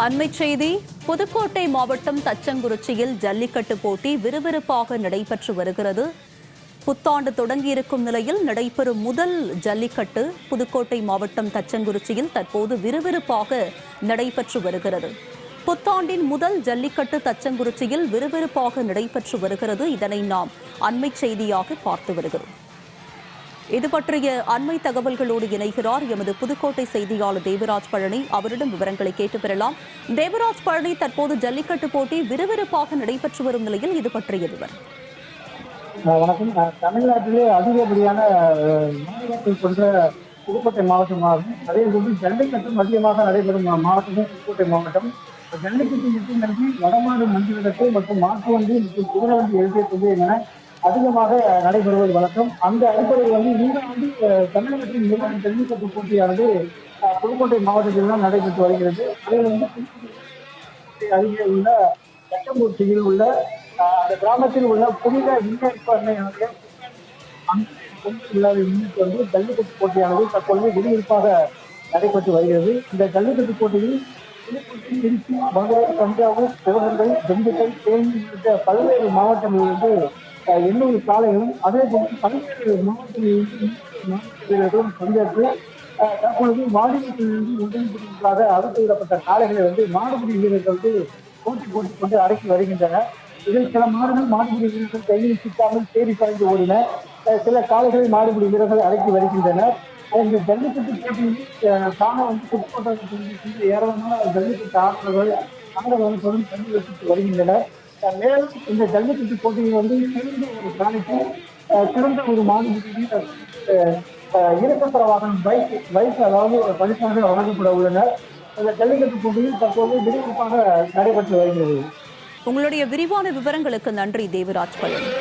அண்மைச் செய்தி. புதுக்கோட்டை மாவட்டம் தச்சங்குறிச்சியில் ஜல்லிக்கட்டு போட்டி விறுவிறுப்பாக நடைபெற்று வருகிறது. புத்தாண்டு தொடங்கியிருக்கும் நிலையில் நடைபெறும் முதல் ஜல்லிக்கட்டு புதுக்கோட்டை மாவட்டம் தச்சங்குறிச்சியில் தற்போது விறுவிறுப்பாக நடைபெற்று வருகிறது. புத்தாண்டின் முதல் ஜல்லிக்கட்டு தச்சங்குறிச்சியில் விறுவிறுப்பாக நடைபெற்று வருகிறது. இதனை நாம் அண்மைச் செய்தியாக பார்த்து வருகிறோம். இது பற்றிய அண்மை தகவல்களோடு இணைகிறார் எமது புதுக்கோட்டை செய்தியாளர் தேவராஜ் பழனி. அவரிடம் விவரங்களை கேட்டு பெறலாம். தேவராஜ் பழனி, தற்போது ஜல்லிக்கட்டு போட்டி விறுவிறுப்பாக நடைபெற்று வரும் நிலையில் இது பற்றிய விவரம். வணக்கம். தமிழ்நாட்டிலே அதிகப்படியான மாநிலத்தை கொண்ட புதுக்கோட்டை மாவட்டமாகும். அதே போன்று ஜல்லிக்கட்டும் அதிகமாக நடைபெறும் மாவட்டமும் புதுக்கோட்டை மாவட்டம். ஜல்லிக்கட்டு மட்டுமின்றி வடமாடு மஞ்சுவிலக்கு மற்றும் மாட்டு வண்டி மற்றும் குதிரை வண்டி எழுதிய என அதிகமாக நடைபெறுவது வழக்கம். அந்த அடிப்படையில் இந்த ஆண்டு தமிழகத்தின் முதல் ஜல்லிக்கட்டு போட்டியானது புதுக்கோட்டை மாவட்டத்தில் தான் நடைபெற்று வருகிறது. அதில் புதுக்கோட்டை அருகே உள்ள தச்சங்குறிச்சியில் உள்ள அந்த கிராமத்தில் உள்ள புனித விண்ணேற்பனையுடைய விழாவை முன்னிட்டு ஜல்லிக்கட்டு போட்டியானது தற்பொழுது விறுவிறுப்பாக நடைபெற்று வருகிறது. இந்த ஜல்லிக்கட்டு போட்டியில் திருச்சி, மதுரை, தஞ்சாவூர், சிவகங்கை, திண்டுக்கல், தேனி உள்ளிட்ட பல்வேறு மாவட்டங்களிலிருந்து 800 காளைகளும் அதே போன்று பல்வேறு மாவட்டங்களிலும் பங்கேற்று தற்பொழுது மாநிலத்திலிருந்து உதவிக்காக அறுத்து விடப்பட்ட காளைகளை மாடுபிடி வீரர்கள் போட்டிக் கொண்டு அடக்கி வருகின்றனர். இதில் சில மாடுகள் மாடுபிடி வீரர்கள் கையில் சிக்காமல் தேடி பாய்ந்து ஓடின. சில காளைகளை மாடுபிடி வீரர்கள் அடக்கி வருகின்றனர். இந்த ஜல்லிக்கட்டு போட்டியில் காண புதுக்கோட்டை ஏராளமான ஜல்லிக்கட்டு ஆடுறவர்கள் தொடர்ந்து தண்ணி வச்சுட்டு வருகின்றனர். மேலும் இந்த ஜல்லிக்கட்டு போட்டியில் சிறந்த ஒரு பிராணிக்கு சிறந்த ஒரு மாடுபிடி இருசக்கர வாகனம் பைக் அதாவது பரிசாக வழங்கப்பட உள்ளனர். இந்த ஜல்லிக்கட்டு போட்டியில் தற்போது விறுவிறுப்பாக நடைபெற்று வருகிறது. உங்களுடைய விரிவான விவரங்களுக்கு நன்றி தேவராஜ் பழனி.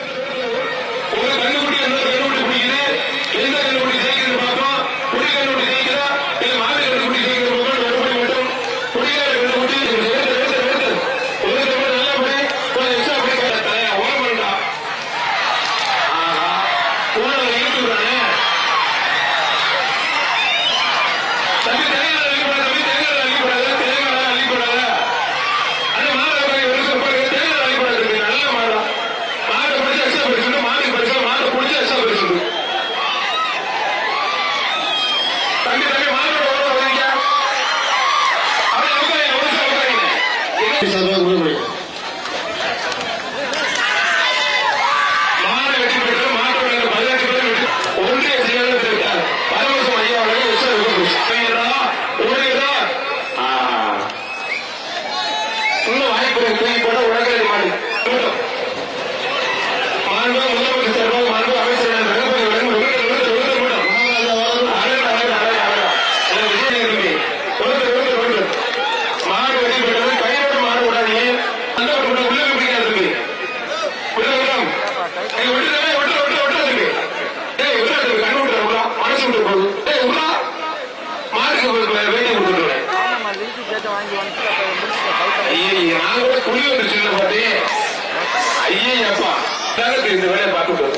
இந்த வேலையை பார்த்துட்டு